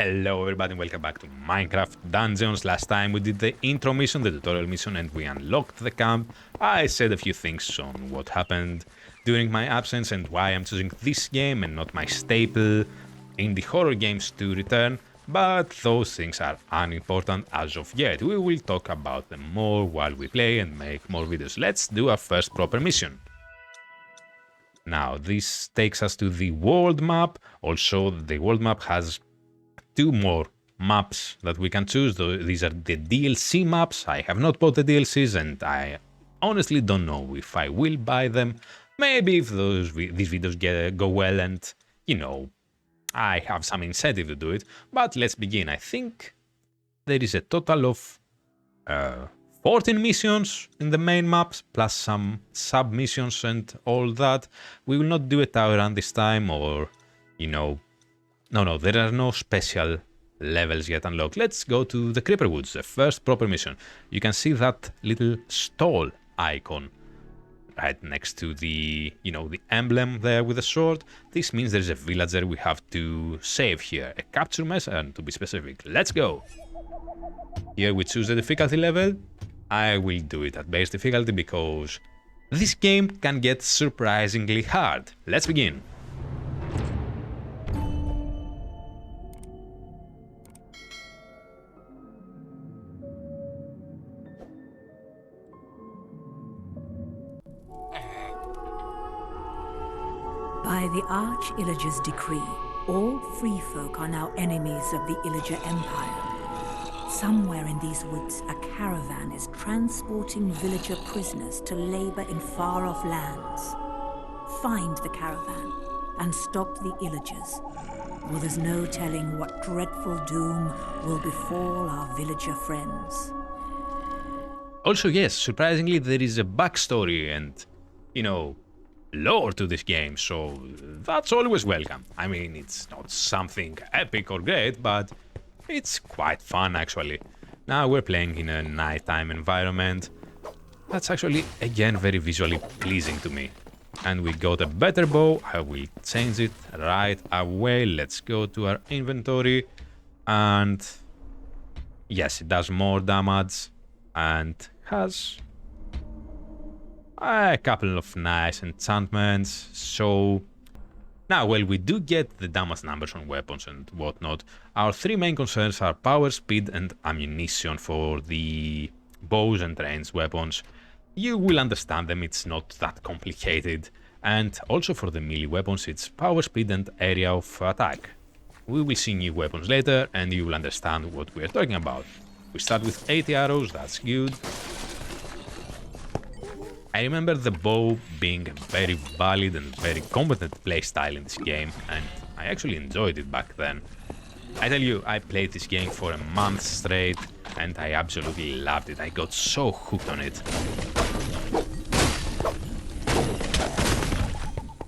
Hello everybody and welcome back to Minecraft Dungeons. Last time we did the intro mission, the tutorial mission, and we unlocked the camp. I said a few things on what happened during my absence and why I'm choosing this game and not my staple indie horror games to return, but those things are unimportant as of yet. We will talk about them more while we play and make more videos. Let's do our first proper mission. Now, this takes us to the world map. Also, the world map has two more maps that we can choose. These are the DLC maps. I have not bought the DLCs and I honestly don't know if I will buy them. Maybe if these videos go well and, you know, I have some incentive to do it. But let's begin. I think there is a total of 14 missions in the main maps, plus some sub-missions and all that. We will not do a tower run this time or, you know, no, there are no special levels yet unlocked. Let's go to the Creeper Woods, the first proper mission. You can see that little stall icon right next to the, the emblem there with the sword. This means there's a villager we have to save here. A capture mission, to be specific. Let's go! Here we choose the difficulty level. I will do it at base difficulty because this game can get surprisingly hard. Let's begin! By the Arch-Illager's decree, all free folk are now enemies of the Illager Empire. Somewhere in these woods, a caravan is transporting villager prisoners to labor in far-off lands. Find the caravan and stop the Illagers, or there's no telling what dreadful doom will befall our villager friends. Also, yes, surprisingly, there is a backstory and, lore to this game, so that's always welcome. I mean, it's not something epic or great, but it's quite fun actually. Now we're playing in a nighttime environment. That's actually, again, very visually pleasing to me. And we got a better bow. I will change it right away. Let's go to our inventory. And yes, it does more damage and has a couple of nice enchantments. So now, while we do get the damage numbers on weapons and whatnot, our three main concerns are power, speed and ammunition for the bows and ranged weapons. You will understand them, it's not that complicated. And also for the melee weapons, it's power, speed and area of attack. We will see new weapons later and you will understand what we are talking about. We start with 80 arrows, that's good. I remember the bow being a very valid and very competent playstyle in this game, and I actually enjoyed it back then. I tell you, I played this game for a month straight, and I absolutely loved it. I got so hooked on it.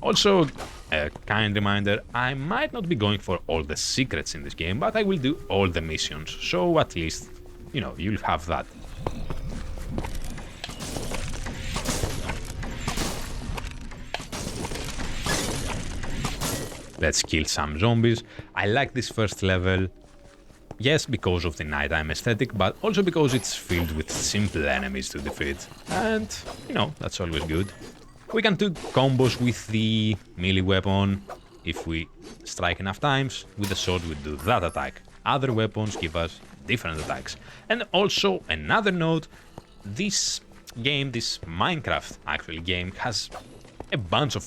Also, a kind reminder, I might not be going for all the secrets in this game, but I will do all the missions, so at least, you'll have that. Let's kill some zombies. I like this first level, yes, because of the nighttime aesthetic, but also because it's filled with simple enemies to defeat. And, that's always good. We can do combos with the melee weapon. If we strike enough times, with the sword we do that attack. Other weapons give us different attacks. And also, another note, this game, this Minecraft actually game, has a bunch of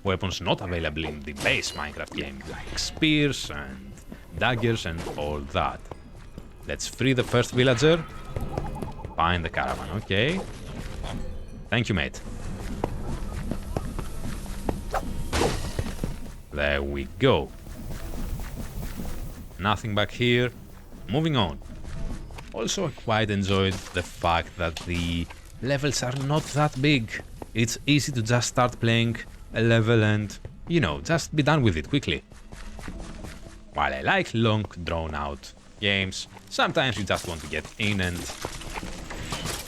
weapons not available in the base Minecraft game, like spears and daggers and all that. Let's free the first villager. Find the caravan, okay. Thank you, mate. There we go. Nothing back here. Moving on. Also, I quite enjoyed the fact that the levels are not that big. It's easy to just start playing a level and, just be done with it quickly. While I like long, drawn-out games, sometimes you just want to get in and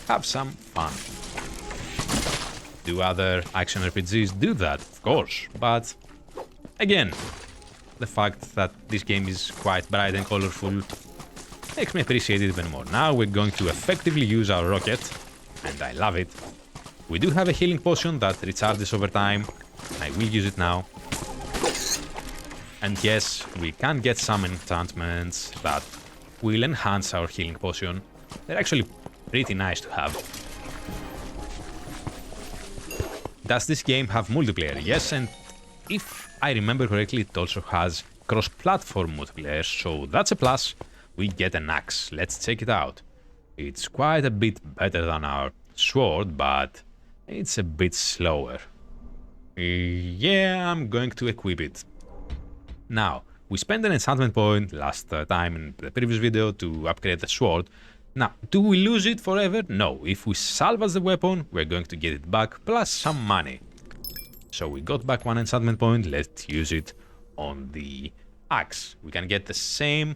have some fun. Do other action RPGs do that? Of course, but again, the fact that this game is quite bright and colorful makes me appreciate it even more. Now we're going to effectively use our rocket, and I love it. We do have a healing potion that recharges over time. I will use it now. And yes, we can get some enchantments that will enhance our healing potion. They're actually pretty nice to have. Does this game have multiplayer? Yes, and if I remember correctly, it also has cross-platform multiplayer, so that's a plus. We get an axe. Let's check it out. It's quite a bit better than our sword, but it's a bit slower. Yeah, I'm going to equip it. Now, we spent an enchantment point last time in the previous video to upgrade the sword. Now, do we lose it forever? No. If we salvage the weapon, we're going to get it back, plus some money. So we got back one enchantment point, let's use it on the axe. We can get the same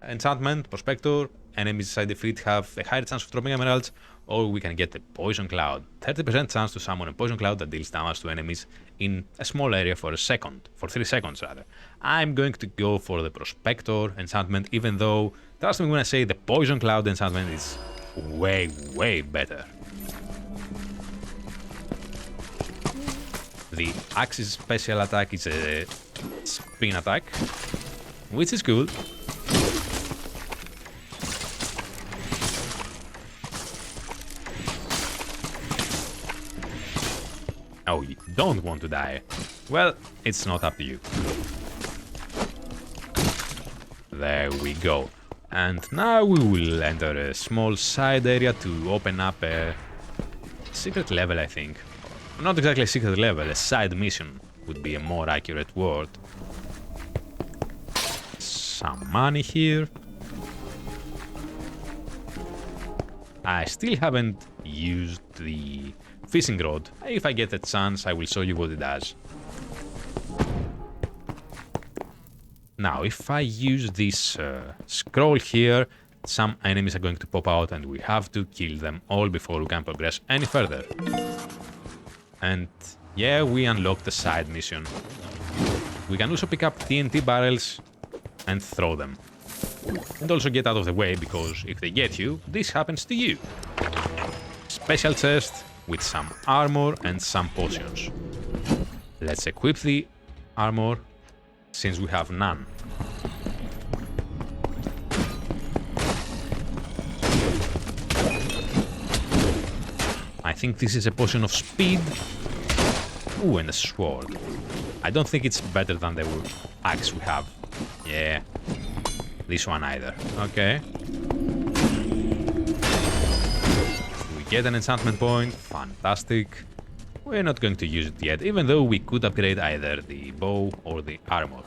enchantment, Prospector, enemies inside the fleet have a higher chance of dropping emeralds, or we can get the Poison Cloud. 30% chance to summon a Poison Cloud that deals damage to enemies in a small area for 3 seconds rather. I'm going to go for the Prospector enchantment, even though, trust me when I say the Poison Cloud enchantment is way, way better. The Axe's special attack is a spin attack, which is cool. Oh, you don't want to die. Well, it's not up to you. There we go. And now we will enter a small side area to open up a secret level, I think. Not exactly a secret level, a side mission would be a more accurate word. Some money here. I still haven't used the fishing rod. If I get a chance, I will show you what it does. Now, if I use this scroll here, some enemies are going to pop out and we have to kill them all before we can progress any further. And yeah, we unlock the side mission. We can also pick up TNT barrels and throw them. And also get out of the way, because if they get you, this happens to you. Special chest with some armor and some potions. Let's equip the armor, since we have none. I think this is a potion of speed. Ooh, and a sword. I don't think it's better than the axe we have. Yeah. This one either. Okay. We get an enchantment point. Fantastic. We're not going to use it yet, even though we could upgrade either the bow or the armor.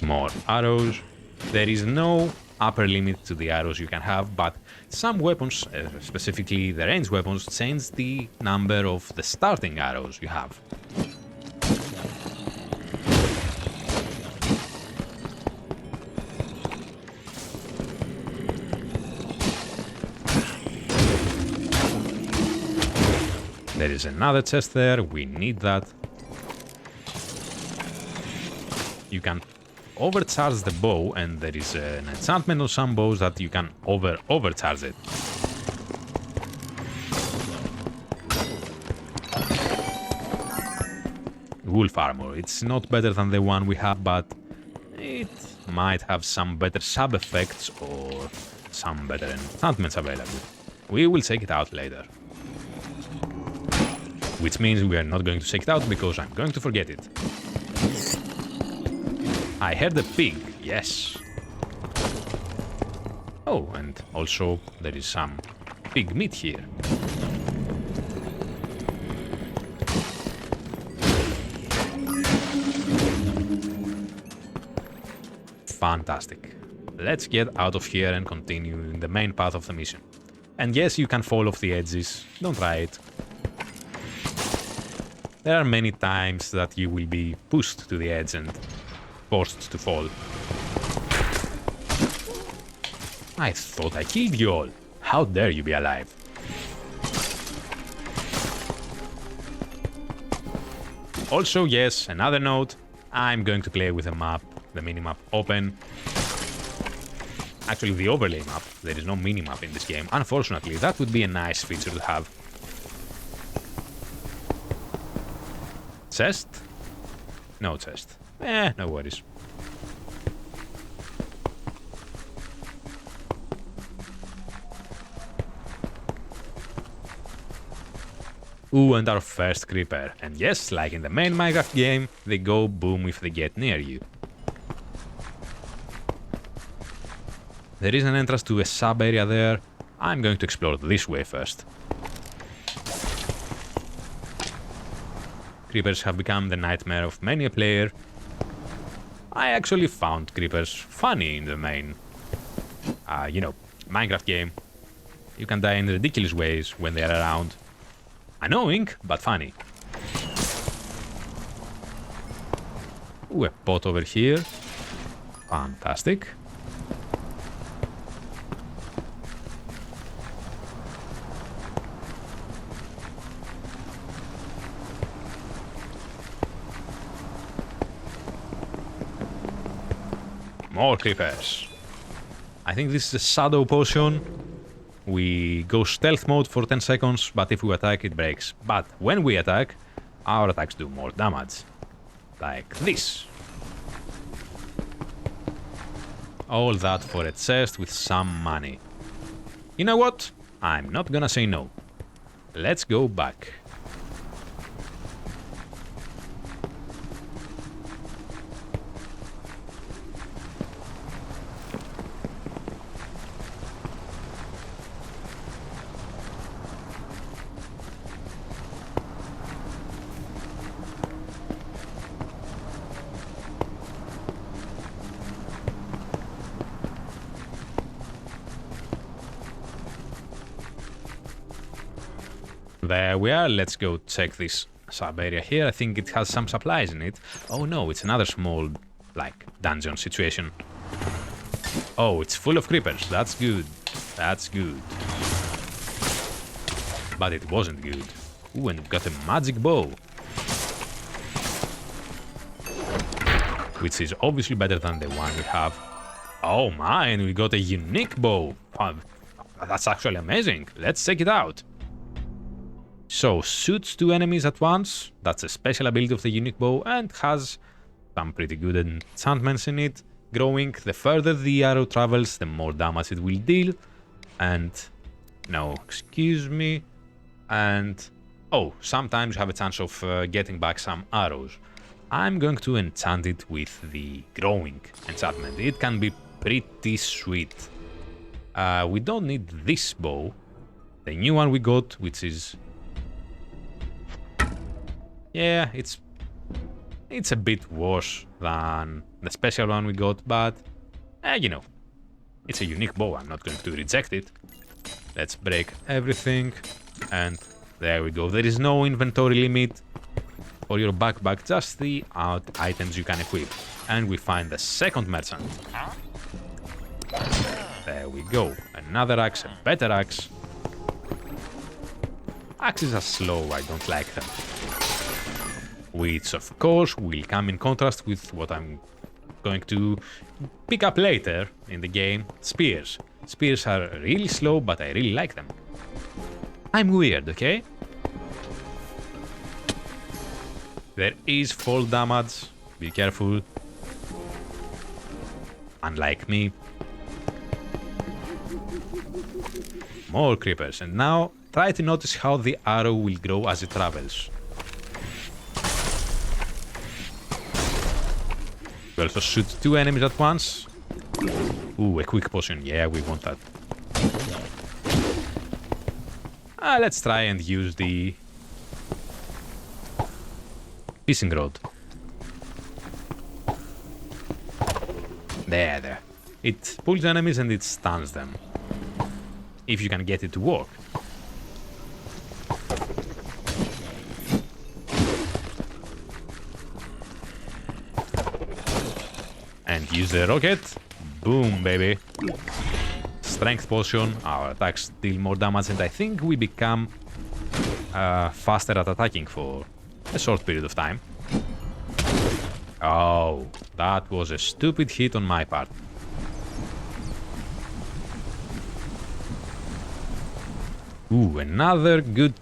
More arrows. There is no upper limit to the arrows you can have, but some weapons, specifically the ranged weapons, change the number of the starting arrows you have. There is another chest there, we need that. You can overcharge the bow, and there is an enchantment on some bows that you can overcharge it. Wolf armor, it's not better than the one we have, but it might have some better sub effects or some better enchantments available. We will check it out later. Which means we are not going to check it out because I'm going to forget it. I heard a pig, yes. Oh, and also there is some pig meat here. Fantastic. Let's get out of here and continue in the main path of the mission. And yes, you can fall off the edges, don't try it. There are many times that you will be pushed to the edge and forced to fall. I thought I killed you all. How dare you be alive? Also, yes, another note. I'm going to play with the map, the minimap open. Actually, the overlay map. There is no minimap in this game. Unfortunately, that would be a nice feature to have. Chest? No chest. No worries. Ooh, and our first creeper. And yes, like in the main Minecraft game, they go boom if they get near you. There is an entrance to a sub area there. I'm going to explore this way first. Creepers have become the nightmare of many a player. I actually found creepers funny in the main, Minecraft game. You can die in ridiculous ways when they are around. Annoying, but funny. Ooh, a pot over here. Fantastic. More creepers. I think this is a shadow potion. We go stealth mode for 10 seconds, but if we attack, it breaks. But when we attack, our attacks do more damage. Like this. All that for a chest with some money. You know what? I'm not gonna say no. Let's go back. There we are, let's go check this sub area here. I think it has some supplies in it. Oh no, it's another small, dungeon situation. Oh, it's full of creepers, that's good. That's good. But it wasn't good. Ooh, and we've got a magic bow. Which is obviously better than the one we have. Oh my, and we got a unique bow. That's actually amazing. Let's check it out. So, shoots 2 enemies at once, that's a special ability of the unique bow and has some pretty good enchantments in it. Growing, the further the arrow travels, the more damage it will deal. And, no, excuse me. And, oh, sometimes you have a chance of getting back some arrows. I'm going to enchant it with the growing enchantment. It can be pretty sweet. We don't need this bow. The new one we got, which is... yeah, it's a bit worse than the special one we got, but, it's a unique bow, I'm not going to reject it. Let's break everything, and there we go. There is no inventory limit for your backpack, just the items you can equip. And we find the second merchant. There we go. Another axe, a better axe. Axes are slow, I don't like them. Which, of course, will come in contrast with what I'm going to pick up later in the game, spears. Spears are really slow, but I really like them. I'm weird, okay? There is fall damage, be careful. Unlike me. More creepers, and now try to notice how the arrow will grow as it travels. We also shoot 2 enemies at once. Ooh, a quick potion. Yeah, we want that. Let's try and use the fishing rod. There. It pulls enemies and it stuns them. If you can get it to work. And use the rocket. Boom, baby. strength potion, our attacks deal more damage, and I think we become faster at attacking for a short period of time. Oh, that was a stupid hit on my part. Ooh, another good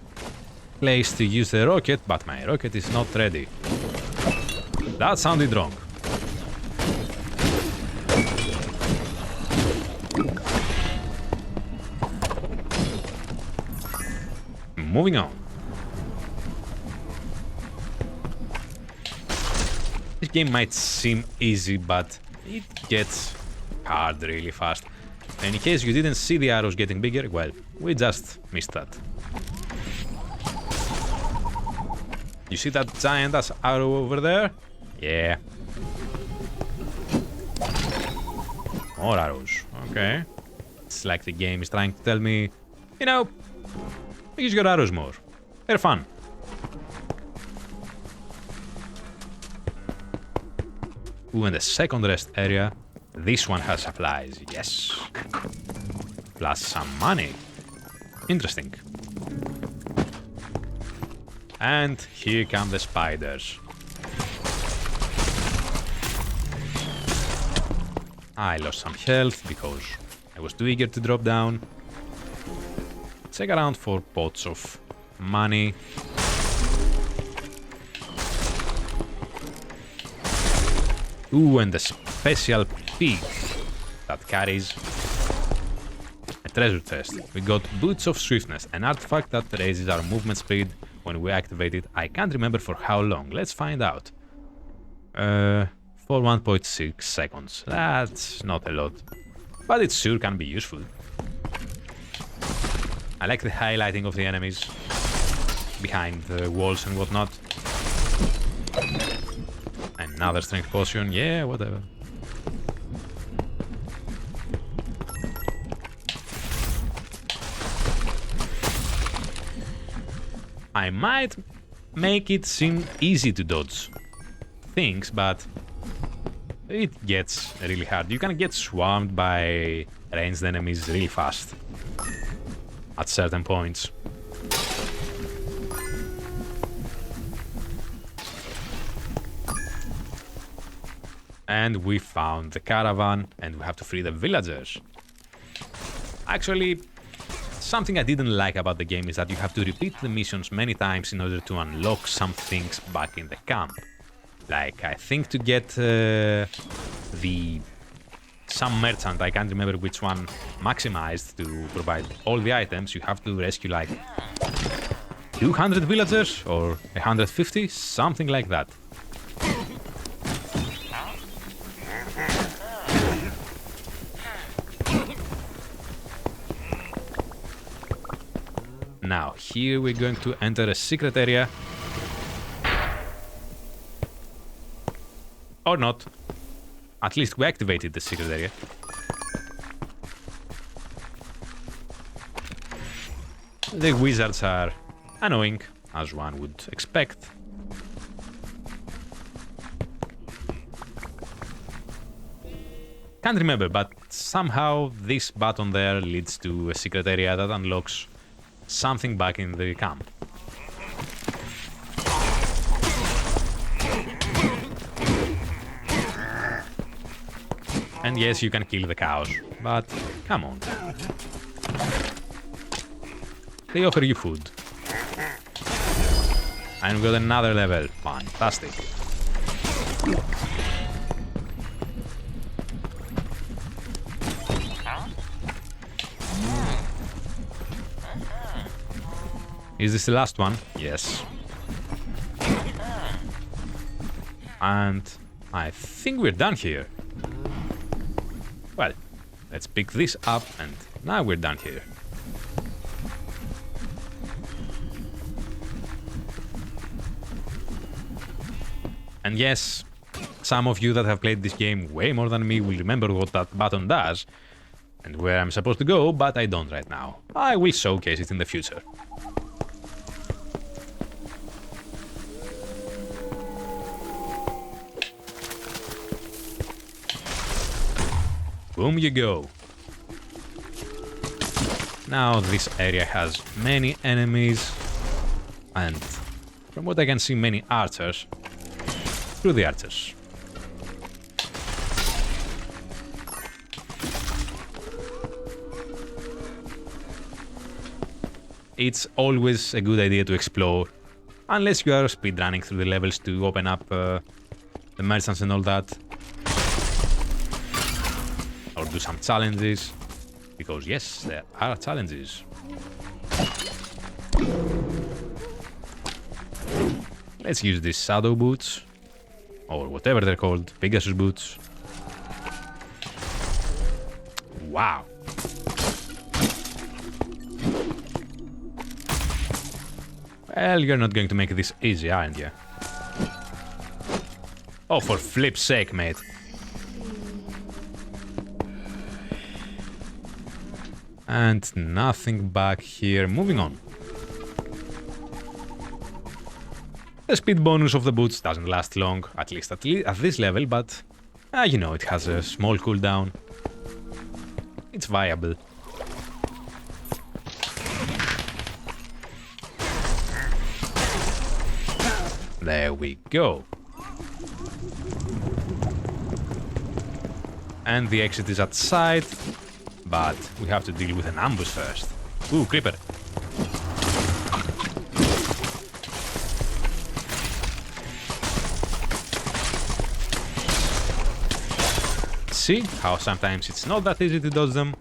place to use the rocket, but my rocket is not ready. That sounded wrong. Moving on. This game might seem easy, but it gets hard really fast. And in case you didn't see the arrows getting bigger, well, we just missed that. You see that giant ass arrow over there? Yeah. More arrows. Okay. It's like the game is trying to tell me, you know, use your arrows more. They're fun. Ooh, and the second rest area. This one has supplies. Yes. Plus some money. Interesting. And here come the spiders. I lost some health because I was too eager to drop down. Check around for pots of money. Ooh, and the special pig that carries a treasure chest. We got Boots of Swiftness, an artifact that raises our movement speed when we activate it. I can't remember for how long. Let's find out. For 1.6 seconds. That's not a lot, but it sure can be useful. I like the highlighting of the enemies behind the walls and whatnot. Another strength potion, yeah, whatever. I might make it seem easy to dodge things, but it gets really hard. You can get swarmed by ranged enemies really fast at certain points. And we found the caravan, and we have to free the villagers. Actually, something I didn't like about the game is that you have to repeat the missions many times in order to unlock some things back in the camp. Like, I think to get some merchant, I can't remember which one, maximized to provide all the items, you have to rescue like 200 villagers or 150, something like that. Now, here we're going to enter a secret area. Or not. At least we activated the secret area. The wizards are annoying, as one would expect. Can't remember, but somehow this button there leads to a secret area that unlocks something back in the camp. And yes, you can kill the cows, but come on. They offer you food. And we got another level. Fantastic. Is this the last one? Yes. And I think we're done here. Well, let's pick this up, and now we're done here. And yes, some of you that have played this game way more than me will remember what that button does and where I'm supposed to go, but I don't right now. I will showcase it in the future. Boom you go. Now this area has many enemies and, from what I can see, many archers. Through the archers. It's always a good idea to explore, unless you are speedrunning through the levels to open up the merchants and all that. Or do some challenges, because yes, there are challenges. Let's use these shadow boots, or whatever they're called, Pegasus boots. Wow. Well, you're not going to make this easy, aren't you? Oh, for flip's sake, mate. And nothing back here. Moving on. The speed bonus of the boots doesn't last long, at least at this level, but you know, it has a small cooldown. It's viable. There we go. And the exit is outside, but we have to deal with an ambush first. Ooh, creeper. See how sometimes it's not that easy to dodge them,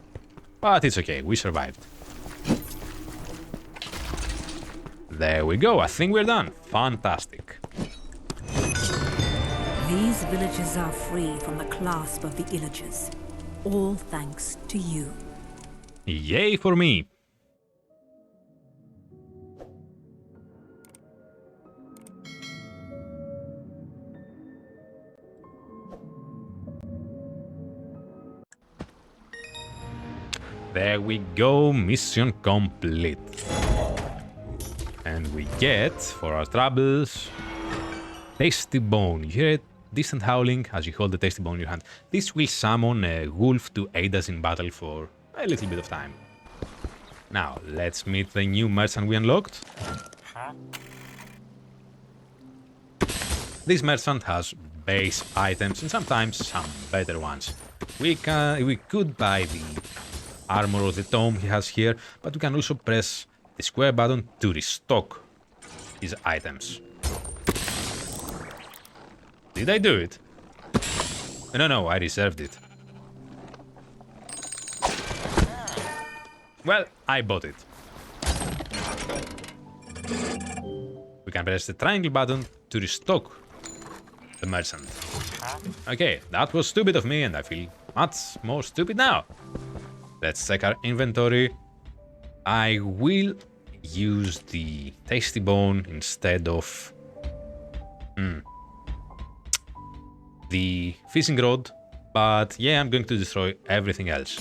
but it's okay, we survived. There we go, I think we're done. Fantastic. These villages are free from the clasp of the Illagers, all thanks to you. Yay for me. There we go, mission complete. And we get, for our troubles, tasty bone. You hear it? Distant howling as you hold the tasty bone in your hand. This will summon a wolf to aid us in battle for a little bit of time. Now, let's meet the new merchant we unlocked. This merchant has base items and sometimes some better ones. We could buy the armor or the tome he has here, but we can also press the square button to restock his items. Did I do it? No, I reserved it. Well, I bought it. We can press the triangle button to restock the merchant. Okay, that was stupid of me and I feel much more stupid now. Let's check our inventory. I will use the tasty bone instead of the fishing rod, but yeah, I'm going to destroy everything else.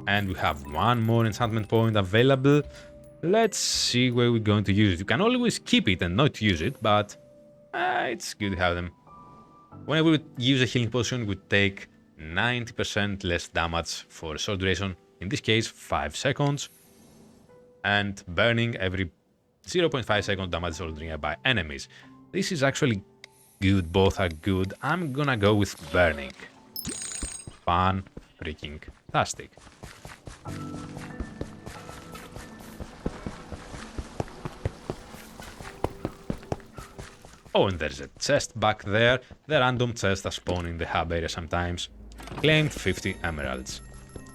And we have one more enchantment point available. Let's see where we're going to use it. You can always keep it and not use it, but it's good to have them. Whenever we use a healing potion, we take 90% less damage for a short duration, in this case 5 seconds, and burning every 0.5 second damage rolled nearby enemies. This is actually good, both are good. I'm gonna go with burning. Fun freaking tastic. Oh, and there's a chest back there. The random chests that spawn in the hub area sometimes. Claimed 50 emeralds.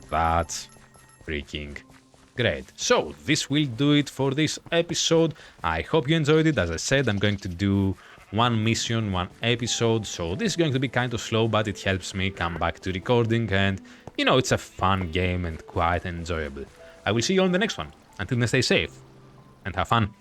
That's freaking great. So, this will do it for this episode. I hope you enjoyed it. As I said, I'm going to do one mission, one episode. So, this is going to be kind of slow, but it helps me come back to recording. And, you know, it's a fun game and quite enjoyable. I will see you on the next one. Until then, stay safe and have fun.